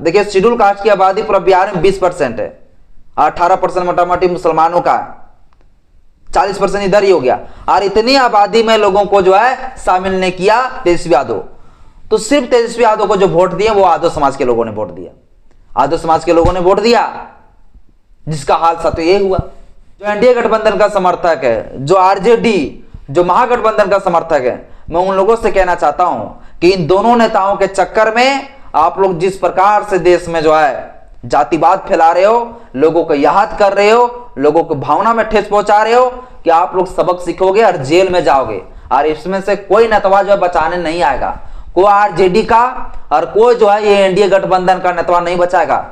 देखिए schedule caste की आबादी पूरा बिहार में 20% है, 18% मोटामोटी मुसलमानों का है, 40% इधर ही हो गया। और इतनी आबादी में लोगों को जो है शामिल ने किया तेजस्वी यादव। तो सिर्फ तेजस्वी यादव को जो वोट दिए वो यादव समाज के लोगों ने वोट दिया, यादव समाज के लोगों ने वोट दिया, जिसका हाल साथियों ये हुआ। जो एनडीए गठबंधन का समर्थक है, जो आरजेडी, जो महागठबंधन का समर्थक है, मैं उन लोगों से कहना चाहता हूं कि इन दोनों नेताओं के चक्कर में आप लोग जिस प्रकार से देश में जो है जातिवाद फैला रहे हो, लोगों को याद कर रहे हो, लोगों को भावना में ठेस पहुंचा रहे हो, कि आप लोग सबक सीखोगे और जेल में जाओगे। और इसमें से कोई नेतवा जो है बचाने नहीं आएगा, कोई आरजेडी का और कोई जो है ये एनडीए गठबंधन का नेतवा नहीं बचाएगा।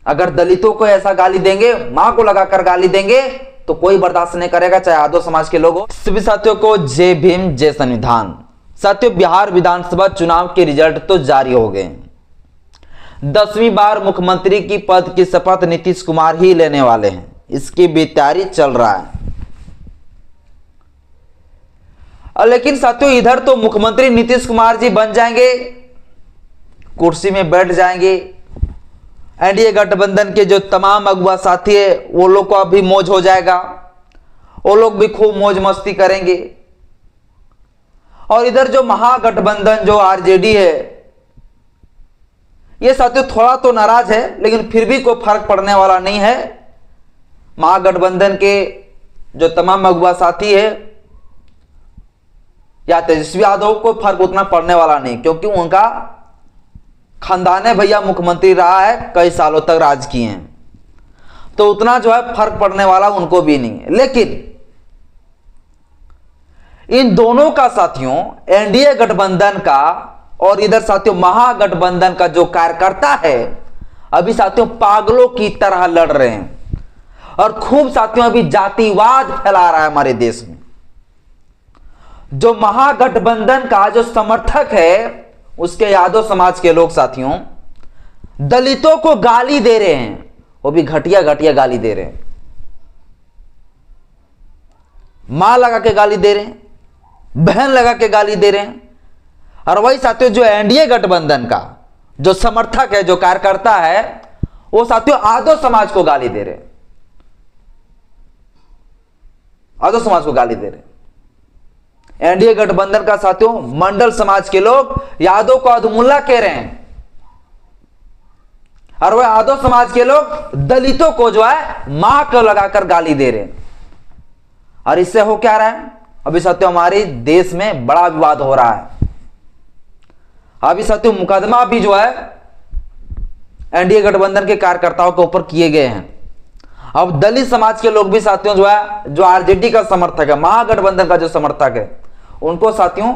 अगर दलितों को ऐसा गाली देंगे, मां को लगाकर गाली देंगे, तो कोई बर्दाश्त नहीं करेगा, चाहे यादव समाज के लोग हो। सभी साथियों को जय भीम, जय संविधान। साथियों, बिहार विधानसभा चुनाव के रिजल्ट तो जारी हो गए। 10वीं बार मुख्यमंत्री की पद की शपथ नीतीश कुमार ही लेने वाले हैं, इसकी भी तैयारी चल रहा है। लेकिन साथियों, इधर तो मुख्यमंत्री नीतीश कुमार जी बन जाएंगे, कुर्सी में बैठ जाएंगे। एनडीए गठबंधन के जो तमाम अगुआ साथी है वो लोग को अभी मौज हो जाएगा, वो लोग भी खूब मौज मस्ती करेंगे। और इधर जो महागठबंधन जो आरजेडी है, ये साथियों थोड़ा तो नाराज है, लेकिन फिर भी कोई फर्क पड़ने वाला नहीं है। महागठबंधन के जो तमाम अगुआ साथी है या तेजस्वी यादव को फर्क उतना पड़ने वाला नहीं, क्योंकि उनका खानदान है भैया मुख्यमंत्री रहा है, कई सालों तक राज किए हैं, तो उतना जो है फर्क पड़ने वाला उनको भी नहीं है। लेकिन इन दोनों का साथियों, एनडीए गठबंधन का और इधर साथियों महागठबंधन का जो कार्यकर्ता है, अभी साथियों पागलों की तरह लड़ रहे हैं और खूब साथियों अभी जातिवाद फैला रहा है हमारे देश में। जो महागठबंधन का जो समर्थक है, उसके यादव समाज के लोग साथियों दलितों को गाली दे रहे हैं, वो भी घटिया घटिया गाली दे रहे हैं, मां लगा के गाली दे रहे हैं, बहन लगा के गाली दे रहे हैं। और वही साथियों जो एनडीए गठबंधन का जो समर्थक है, जो कार्यकर्ता है, वो साथियों यादव समाज को गाली दे रहे हैं, यादव समाज को गाली दे रहे हैं। एनडीए गठबंधन का साथियों मंडल समाज के लोग यादव को अधमुल्ला कह रहे हैं, और वह यादव समाज के लोग दलितों को जो है मां को लगाकर गाली दे रहे हैं। और इससे हो क्या रहा है, अभी साथियों हमारे देश में बड़ा विवाद हो रहा है। अभी साथियों मुकदमा भी जो है एनडीए गठबंधन के कार्यकर्ताओं के ऊपर किए गए हैं। अब दलित समाज के लोग भी साथियों जो है, जो आरजेडी का समर्थक है, महागठबंधन का जो समर्थक है, उनको साथियों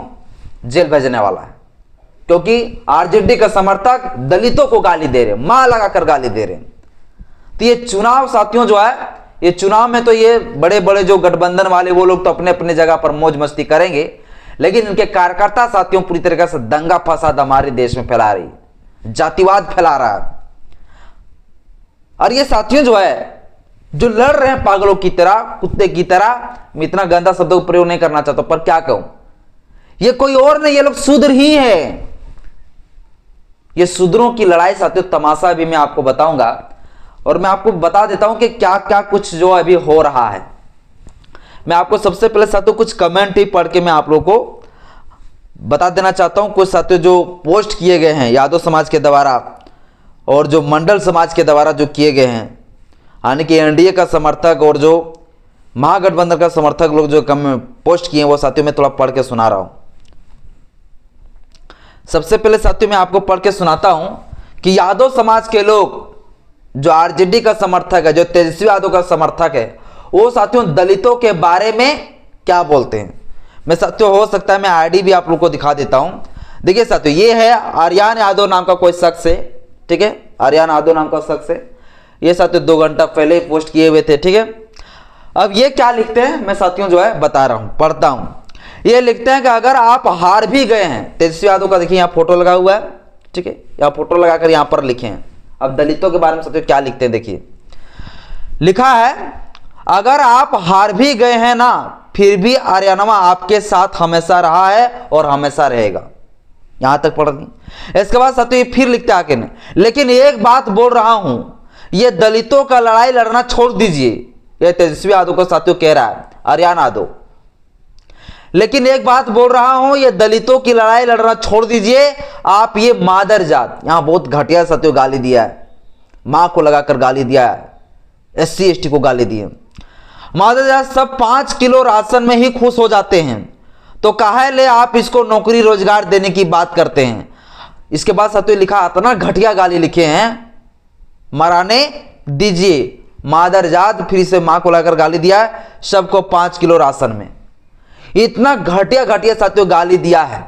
जेल भेजने वाला है, क्योंकि आरजेडी का समर्थक दलितों को गाली दे रहे, मां लगाकर गाली दे रहे। तो ये चुनाव साथियों जो है, ये चुनाव में तो ये बड़े बड़े जो गठबंधन वाले वो लोग तो अपने अपने जगह पर मौज मस्ती करेंगे, लेकिन इनके कार्यकर्ता साथियों पूरी तरीके से दंगा फसाद हमारे देश में फैला रही, जातिवाद फैला रहा है। और ये साथियों जो है जो लड़ रहे हैं पागलों की तरह, कुत्ते की तरह, मैं इतना गंदा शब्दों का प्रयोग नहीं करना चाहता, पर क्या कहूं, ये कोई और नहीं, ये लोग शूद्र ही है। ये शूद्रों की लड़ाई साथियों तमाशा भी मैं आपको बताऊंगा, और मैं आपको बता देता हूं कि क्या क्या कुछ जो अभी हो रहा है। मैं आपको सबसे पहले साथियों कुछ कमेंट ही पढ़ के मैं आप लोगों को बता देना चाहता हूं। कुछ साथियों जो पोस्ट किए गए हैं यादव समाज के द्वारा और जो मंडल समाज के द्वारा जो किए गए हैं, यानी कि एनडीए का समर्थक और जो महागठबंधन का समर्थक लोग जो पोस्ट किए हैं, वो साथियों मैं थोड़ा पढ़ के सुना रहा हूं। सबसे पहले साथियों मैं आपको पढ़ के सुनाता हूं कि यादव समाज के लोग, जो आरजेडी का समर्थक है, जो तेजस्वी यादव का समर्थक है, वो साथियों दलितों के बारे में क्या बोलते हैं। मैं साथियों हो सकता है मैं आईडी भी आप लोग को दिखा देता हूं। देखिए साथियों, ये है आर्यन यादव नाम का कोई शख्स है, ठीक है, आर्यन यादव नाम का शख्स है। ये साथियों 2 घंटा पहले पोस्ट किए हुए थे, ठीक है। अब ये क्या लिखते हैं मैं साथियों जो है बता रहा हूं, पढ़ता हूं। ये लिखते हैं कि अगर आप हार भी गए हैं, तेजस्वी यादव का देखिए यहाँ फोटो लगा हुआ है, ठीक है, यहाँ फोटो लगाकर यहाँ पर लिखे हैं। अब दलितों के बारे में साथियों क्या लिखते हैं, देखिए लिखा है, अगर आप हार भी गए हैं ना, फिर भी आर्यनवा आपके साथ हमेशा रहा है और हमेशा रहेगा। यहां तक पढ़ दी। इसके बाद साथियों ये फिर लिखते आके ने, लेकिन एक बात बोल रहा हूं, ये दलितों का लड़ाई लड़ना छोड़ दीजिए। ये तेजस्वी यादव को साथियों कह रहा है, आर्यन यादव। लेकिन एक बात बोल रहा हूं, ये दलितों की लड़ाई लड़ना छोड़ दीजिए, आप ये मादरजात, यहां बहुत घटिया साथियों गाली दिया है, मां को लगाकर गाली दिया है, SC ST को गाली दी है। मादरजात सब 5 किलो राशन में ही खुश हो जाते हैं, तो काहे ले आप इसको नौकरी रोजगार देने की बात करते हैं। इसके बाद साथियों लिखा, इतना घटिया गाली लिखे हैं, मराने दीजिए मादरजात, फिर से मां को लगाकर गाली दिया है, सबको 5 किलो राशन में। इतना घटिया घटिया साथियों गाली दिया है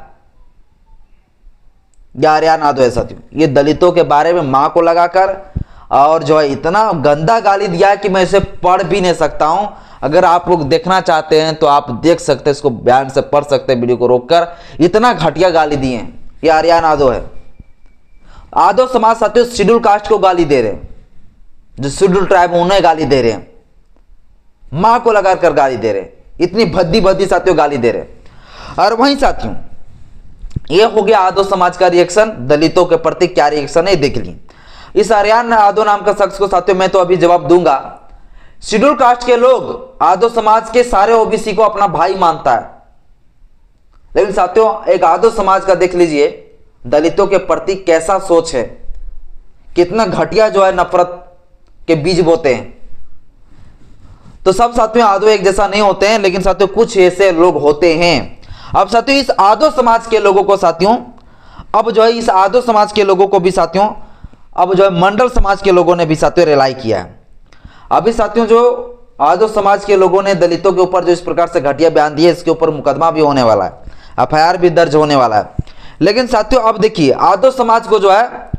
आर्यन यादव है साथियों। ये दलितों के बारे में मां को लगाकर और जो है इतना गंदा गाली दिया है कि मैं इसे पढ़ भी नहीं सकता हूं। अगर आप लोग देखना चाहते हैं तो आप देख सकते हैं, इसको बयान से पढ़ सकते हैं वीडियो को रोककर। इतना घटिया गाली दिए हैं, ये आर्यन यादव है। यादव समाज साथियों शेड्यूल कास्ट को गाली दे रहे हैं, जो शेड्यूल ट्राइब उन्हें गाली दे रहे हैं, मां को लगाकर गाली दे रहे हैं, इतनी भद्दी भद्दी साथियों गाली दे रहे हैं। और वहीं साथियों ये हो गया यादव समाज का रिएक्शन, दलितों के प्रति क्या रिएक्शन है देख ली। इस आर्यन यादव नाम का शख्स को साथियों मैं तो अभी जवाब दूंगा। शेड्यूल कास्ट के लोग यादव समाज के सारे OBC को अपना भाई मानता है, लेकिन साथियों एक यादव समाज का देख लीजिए दलितों के प्रति कैसा सोच है, कितना घटिया जो है नफरत के बीज बोते हैं। तो सब साथियों यादव एक जैसा नहीं होते हैं, लेकिन साथियों कुछ ऐसे लोग होते हैं। अब साथियों इस यादव समाज के लोगों को साथियों अब जो है इस यादव समाज के लोगों को भी साथियों अब जो है मंडल समाज के लोगों ने भी साथियों रिलाई किया है। अभी साथियों जो यादव समाज के लोगों ने दलितों के ऊपर जो इस प्रकार से घटिया बयान दिए, इसके ऊपर मुकदमा भी होने वाला है, FIR भी दर्ज होने वाला है। लेकिन साथियों अब देखिए यादव समाज को जो है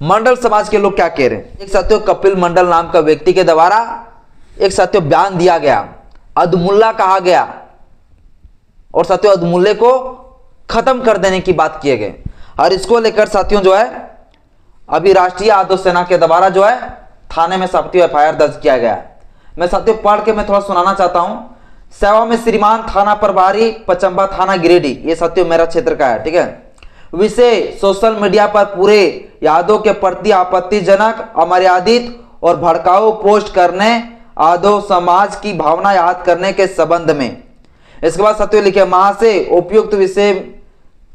मंडल समाज के लोग क्या कह रहे हैं। एक साथियों कपिल मंडल नाम का व्यक्ति के द्वारा एक साथियों बयान दिया गया, अदमुल्ला कहा गया, और साथियों अदमुल्ले को खत्म कर देने की बात किए गए। और इसको लेकर साथियों जो है अभी राष्ट्रीय यादव सेना के द्वारा जो है थाने में साथियों FIR दर्ज किया गया है। मैं साथियों पढ़ के मैं थोड़ा सुनाना चाहता हूं। सेवा में श्रीमान थाना प्रभारी पचंबा थाना गिरिडीह, ये साथियों मेरा क्षेत्र का है, ठीक है। विषय सोशल मीडिया पर पूरे यादव के प्रति आपत्तिजनक, अमर्यादित और भड़काऊ पोस्ट करने, यादव समाज की भावना याद करने के संबंध में। इसके बाद साथियों लिखे, माह से उपयुक्त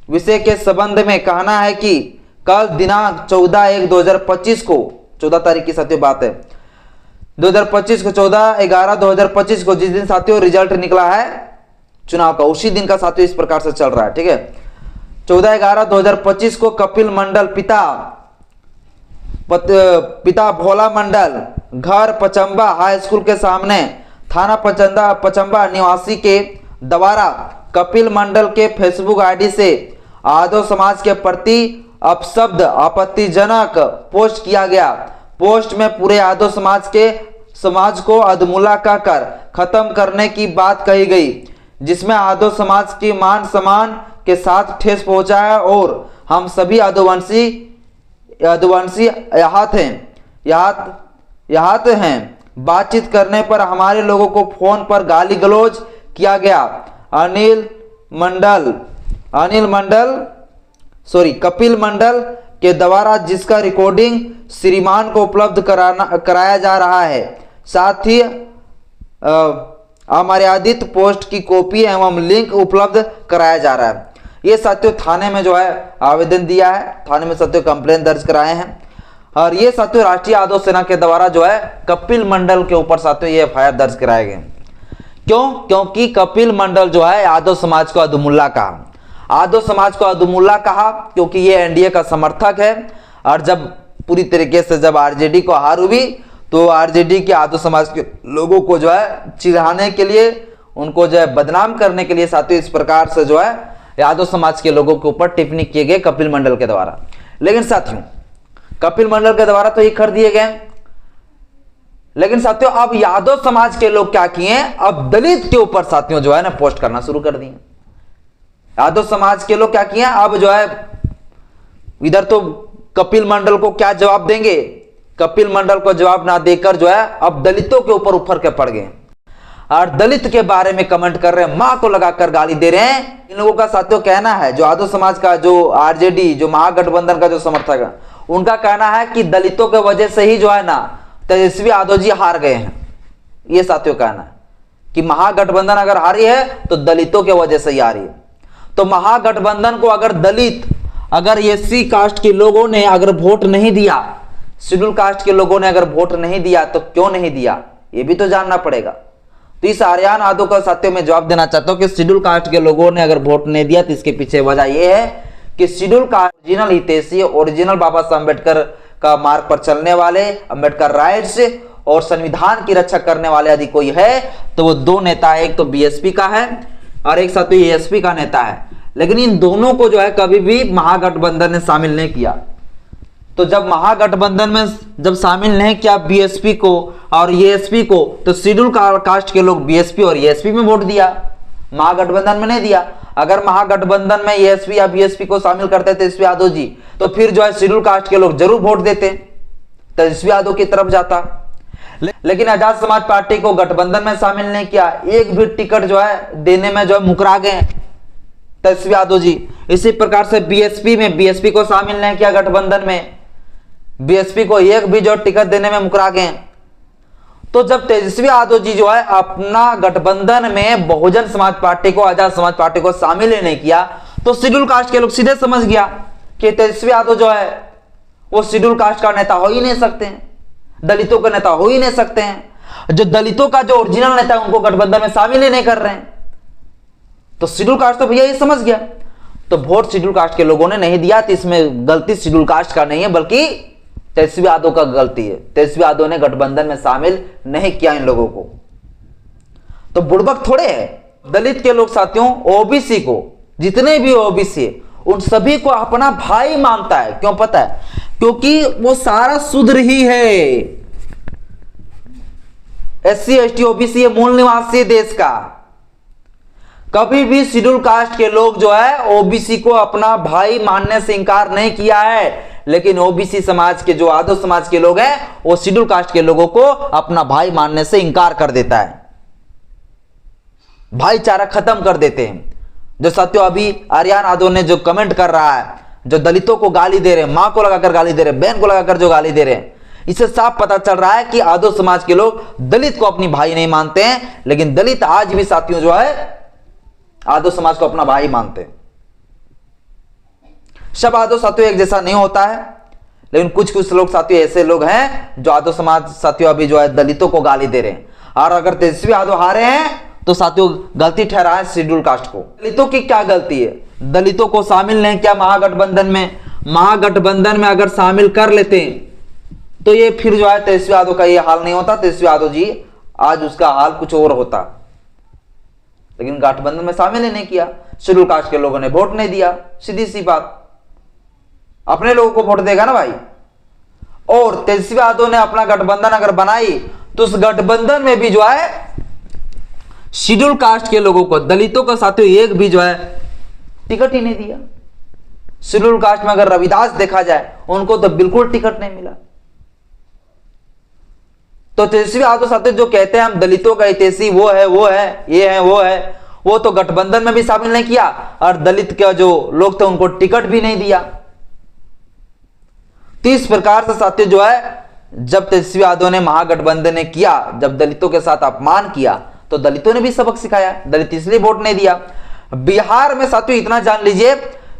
विषय के संबंध में कहना है कि कल दिनांक 14/1/2025 को, 14 तारीख की साथियों बात है, 2025 को 14/11/2025 को, जिस दिन साथियों रिजल्ट निकला है चुनाव का, उसी दिन का साथियों इस प्रकार से चल रहा है, ठीक है। 14/11/2025 को कपिल मंडल पिता भोला मंडल घर पचंबा हाई स्कूल के सामने थाना पचंबा निवासी के द्वारा कपिल मंडल के फेसबुक आईडी से यादव समाज के प्रति अपशब्द आपत्तिजनक पोस्ट किया गया। पोस्ट में पूरे यादव समाज को अदमुल्ला कहकर खत्म करने की बात कही गई, जिसमें यादव समाज की मान सम्मान के साथ ठेस पहुंचा है और हम सभी यादववंशी यहाँ हैं। बातचीत करने पर हमारे लोगों को फोन पर गाली गलौज किया गया। कपिल मंडल के द्वारा जिसका रिकॉर्डिंग श्रीमान को उपलब्ध कराया जा रहा है, साथ ही अमर्यादित पोस्ट की कॉपी एवं लिंक उपलब्ध कराया जा रहा है। ये साथियों थाने में जो है आवेदन दिया है, थाने में साथियों कंप्लेन दर्ज कराए हैं। और ये साथियों राष्ट्रीय यादव सेना के द्वारा जो है कपिल मंडल के ऊपर साथियों ये FIR दर्ज कराए गए। क्यों? क्योंकि कपिल मंडल जो है यादव समाज को अदमुल्ला कहा। यादव समाज को अदमुल्ला कहा क्योंकि ये NDA का समर्थक है, और जब पूरी तरीके से जब RJD को हार हुई तो RJD के यादव समाज के लोगों को जो है चिढ़ाने के लिए, उनको जो है बदनाम करने के लिए साथियों इस प्रकार से जो है यादव समाज के लोगों के ऊपर टिप्पणी किए गए कपिल मंडल के द्वारा। लेकिन साथियों कपिल मंडल के द्वारा तो ये कर दिए गए, लेकिन साथियों अब यादव समाज के लोग क्या किए, अब दलित के ऊपर साथियों जो है ना पोस्ट करना शुरू कर दिए। यादव समाज के लोग क्या किए, अब जो है इधर तो कपिल मंडल को क्या जवाब देंगे, कपिल मंडल को जवाब ना देकर जो है अब दलितों के ऊपर उफर के पड़ गए। और दलित के बारे में कमेंट कर रहे हैं, मां को लगाकर गाली दे रहे हैं। इन लोगों का साथियों कहना है, जो यादव समाज का, जो आरजेडी, जो महागठबंधन का जो समर्थक है, उनका कहना है कि दलितों के वजह से ही जो है ना तेजस्वी यादव जी हार गए हैं। ये साथियों कहना है कि महागठबंधन अगर हारी है तो दलितों के वजह से ही हारी है। तो महागठबंधन को अगर दलित, अगर एससी कास्ट के लोगों ने अगर वोट नहीं दिया, शेड्यूल कास्ट के लोगों ने अगर वोट नहीं दिया तो क्यों नहीं दिया, ये भी तो जानना पड़ेगा। तो इस आर्यन यादव का साथियों में जवाब देना चाहता हूं कि शेड्यूल कास्ट के लोगों ने अगर वोट नहीं दिया तो इसके पीछे वजह यह है कि शेड्यूल कास्ट ओरिजिनल हितैषी, ओरिजिनल बाबा साहब अम्बेडकर का मार्ग पर चलने वाले, अम्बेडकर राइट्स और संविधान की रक्षा करने वाले यदि कोई है तो वो दो नेता है, एक तो बीएसपी का है और एक साथियों एएसपी का नेता है। लेकिन इन दोनों को जो है कभी भी महागठबंधन ने शामिल नहीं किया। तो जब महागठबंधन में जब शामिल नहीं किया बीएसपी को और एएसपी को, तो शेड्यूल कास्ट के लोग बीएसपी और एएसपी में वोट दिया, महागठबंधन में नहीं दिया। अगर महागठबंधन में एएसपी या बीएसपी को शामिल करते तेजस्वी यादव जी, तो फिर जो है शेड्यूल कास्ट के लोग जरूर वोट देते, तेजस्वी यादव की तरफ जाता। लेकिन आजाद समाज पार्टी को गठबंधन में शामिल नहीं किया, एक भी टिकट जो है देने में जो है मुकरा गए तेजस्वी यादव जी। इसी प्रकार से बीएसपी को शामिल नहीं किया गठबंधन में, बीएसपी को एक भी जो टिकट देने में मुकरा गए। तो जब तेजस्वी यादव जी जो है अपना गठबंधन में बहुजन समाज पार्टी को, आजाद समाज पार्टी को शामिल ही नहीं किया, तो शेड्यूल कास्ट के लोग सीधे समझ गया कि तेजस्वी यादव जो है वो शेड्यूल कास्ट का नेता हो ही नहीं सकते हैं, दलितों का नेता हो ही नहीं सकते हैं। जो दलितों का जो ओरिजिनल नेता है उनको गठबंधन में शामिल ही नहीं कर रहे हैं। तो शेड्यूल कास्ट तो भैया ये समझ गया, तो वोट शेड्यूल कास्ट के लोगों ने नहीं दिया। तो इसमें गलती शेड्यूल कास्ट का नहीं है बल्कि तेजस्वी यादव का गलती है। तेजस्वी यादव ने गठबंधन में शामिल नहीं किया इन लोगों को। तो बुड़बक थोड़े है, दलित के लोग साथियों ओबीसी को, जितने भी ओबीसी उन सभी को अपना भाई मानता है। क्यों पता है? क्योंकि वो सारा शूद्र ही है। एससी एसटी ओबीसी ये मूल निवासी है देश का। कभी भी शेड्यूल कास्ट के लोग जो है ओबीसी को अपना भाई मानने से इंकार नहीं किया है। लेकिन ओबीसी समाज के जो यादव समाज के लोग हैं वो शेड्यूल कास्ट के लोगों को अपना भाई मानने से इंकार कर देता है, भाईचारा खत्म कर देते हैं। जो साथियों अभी आर्यन यादव ने जो कमेंट कर रहा है, जो दलितों को गाली दे रहे हैं, मां को लगाकर गाली दे रहे हैं, बहन को लगाकर जो गाली दे रहे हैं, इससे साफ पता चल रहा है कि यादव समाज के लोग दलित को अपनी भाई नहीं मानते हैं। लेकिन दलित आज भी साथियों जो है यादव समाज को अपना भाई मानते हैं। सब यादव साथियों एक जैसा नहीं होता है, लेकिन कुछ कुछ लोग साथियों ऐसे लोग हैं जो यादव समाज साथियों अभी जो है दलितों को गाली दे रहे हैं। और अगर तेजस्वी यादव हारे हैं तो साथियों गलती ठहराए शेड्यूल कास्ट को। दलितों की क्या गलती है? दलितों को शामिल नहीं किया महागठबंधन में। महागठबंधन में अगर शामिल कर लेते तो ये फिर जो है तेजस्वी यादव का ये हाल नहीं होता। तेजस्वी यादव जी आज उसका हाल कुछ और होता, लेकिन गठबंधन में शामिल ही नहीं किया। शेड्यूल कास्ट के लोगों ने वोट नहीं दिया। सीधी सी बात, अपने लोगों को वोट देगा ना भाई। और तेजस्वी यादव ने अपना गठबंधन अगर बनाई तो उस गठबंधन में भी जो है शेड्यूल कास्ट के लोगों को, दलितों का साथियों एक भी जो है टिकट ही नहीं दिया। शेड्यूल कास्ट में अगर रविदास देखा जाए उनको तो बिल्कुल टिकट नहीं मिला। तो तेजस्वी यादव साथियों जो कहते हैं हम दलितों का हितैषी, वो है वो है ये है वो है, वो तो गठबंधन में भी शामिल नहीं किया और दलित के जो लोग थे उनको टिकट भी नहीं दिया। तो इस प्रकार से साथियों जो है जब तेजस्वी यादव ने महागठबंधन ने किया, जब दलितों के साथ अपमान किया तो दलितों ने भी सबक सिखाया। दलित इसलिए वोट नहीं दिया। बिहार में साथियों इतना जान लीजिए,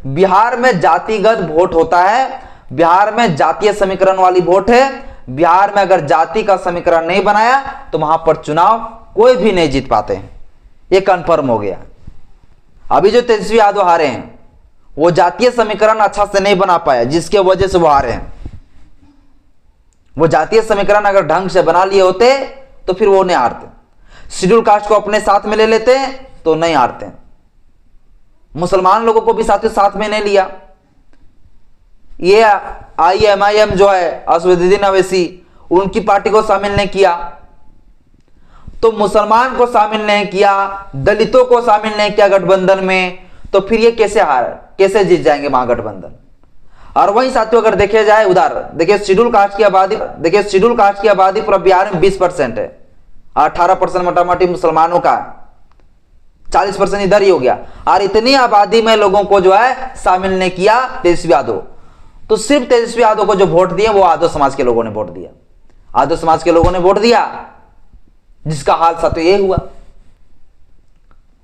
बिहार में जातिगत वोट होता है। बिहार में जातीय समीकरण वाली वोट है। बिहार में अगर जाति का समीकरण नहीं बनाया तो वहां पर चुनाव कोई भी नहीं जीत पाते हैं। यह कंफर्म हो गया। अभी जो तेजस्वी यादव हारे हैं वो जातीय समीकरण अच्छा से नहीं बना पाया, जिसके वजह से वो हारे हैं। वो जातीय समीकरण अगर ढंग से बना लिए होते तो फिर वो नहीं हारते। शेड्यूल कास्ट को अपने साथ में ले लेते तो नहीं हारते। मुसलमान लोगों को भी साथ में नहीं लिया। ये IMIM जो है असदुद्दीन अवैसी, उनकी पार्टी को शामिल नहीं किया। तो मुसलमान को शामिल नहीं किया, दलितों को शामिल नहीं किया गठबंधन में, तो फिर ये कैसे हार, कैसे जीत जाएंगे महागठबंधन? और वहीं साथियों अगर देखे जाए उधर देखिए शेड्यूल कास्ट की आबादी, पूरा बिहार में 20% है 18% मोटामोटी मुसलमानों का, 40% इधर ही हो गया। और इतनी आबादी में लोगों को जो है शामिल ने किया तेजस्वी यादव। तो सिर्फ तेजस्वी यादव को जो वोट दिए वो यादव समाज के लोगों ने वोट दिया, यादव समाज के लोगों ने वोट दिया, जिसका हाल साथ ये हुआ।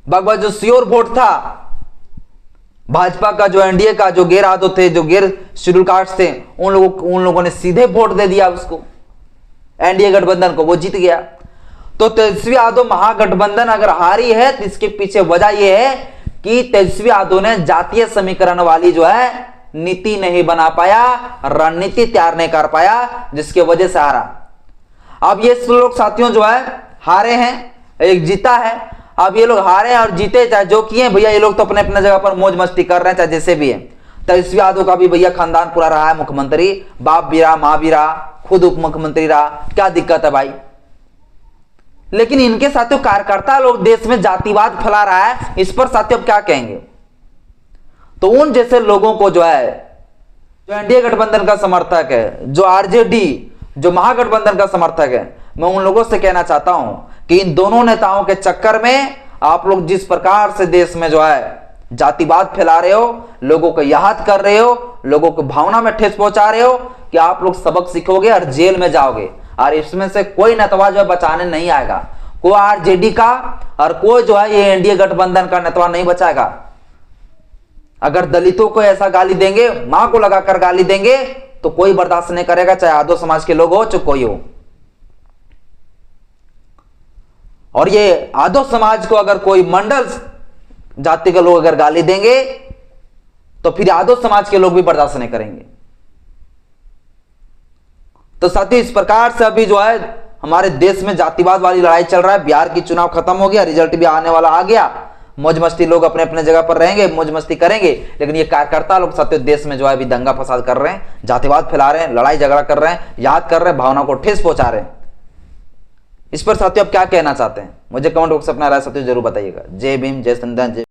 बाकी जो श्योर वोट था भाजपा का, जो एनडीए का, जो गैर यादव थे, जो गैर शेड्यूल कास्ट थे, उन लोगों ने सीधे वोट दे दिया उसको, एनडीए गठबंधन को, वो जीत गया। तो तेजस्वी यादव महागठबंधन अगर हारी है तो इसके पीछे वजह यह है कि तेजस्वी यादव ने जातीय समीकरण वाली जो है नीति नहीं बना पाया, रणनीति तैयार नहीं कर पाया, जिसकी वजह से हारा। अब ये लोग साथियों जो है हारे हैं, एक जीता है। अब ये लोग हारे और जीते चाहे जो किए भैया, ये लोग तो अपने अपने जगह पर मौज मस्ती कर रहे हैं, चाहे जैसे भी है। तेजस्वी यादव का भी भैया खानदान पूरा रहा है मुख्यमंत्री, बाप भी रहा, मां भी रहा, खुद उप मुख्यमंत्री रहा, क्या दिक्कत है भाई। लेकिन इनके साथियों कार्यकर्ता लोग देश में जातिवाद फैला रहा है, इस पर साथियों क्या कहेंगे। तो उन जैसे लोगों को जो है, जो एनडीए गठबंधन का समर्थक है, जो आरजेडी, जो महागठबंधन का समर्थक है, मैं उन लोगों से कहना चाहता हूं कि इन दोनों नेताओं के चक्कर में आप लोग जिस प्रकार से देश में जो है जातिवाद फैला रहे हो, लोगों को याद कर रहे हो, लोगों को भावना में ठेस पहुंचा रहे हो, कि आप लोग सबक सीखोगे और जेल में जाओगे। और इसमें से कोई नेता जो है बचाने नहीं आएगा, कोई आरजेडी का और कोई जो है ये एनडीए गठबंधन का नेता नहीं बचाएगा। अगर दलितों को ऐसा गाली देंगे, मां को लगाकर गाली देंगे, तो कोई बर्दाश्त नहीं करेगा, चाहे यादव समाज के लोग हो चाहे कोई हो। और ये यादव समाज को अगर कोई मंडल जाति के लोग अगर गाली देंगे तो फिर यादव समाज के लोग भी बर्दाश्त नहीं करेंगे। तो साथियों इस प्रकार से अभी जो है हमारे देश में जातिवाद वाली लड़ाई चल रहा है। बिहार की चुनाव खत्म हो गया, रिजल्ट भी आने वाला आ गया, मौज मस्ती लोग अपने अपने जगह पर रहेंगे, मौज मस्ती करेंगे। लेकिन ये कार्यकर्ता लोग साथियों देश में जो है अभी दंगा फसाद कर रहे हैं, जातिवाद फैला रहे हैं, लड़ाई झगड़ा कर रहे हैं, याद कर रहे हैं, भावना को ठेस पहुंचा रहे हैं। इस पर साथियों आप क्या कहना चाहते हैं, मुझे कमेंट बॉक्स में अपना राय साथियों जरूर बताइएगा। जय भीम, जय संविधान, जय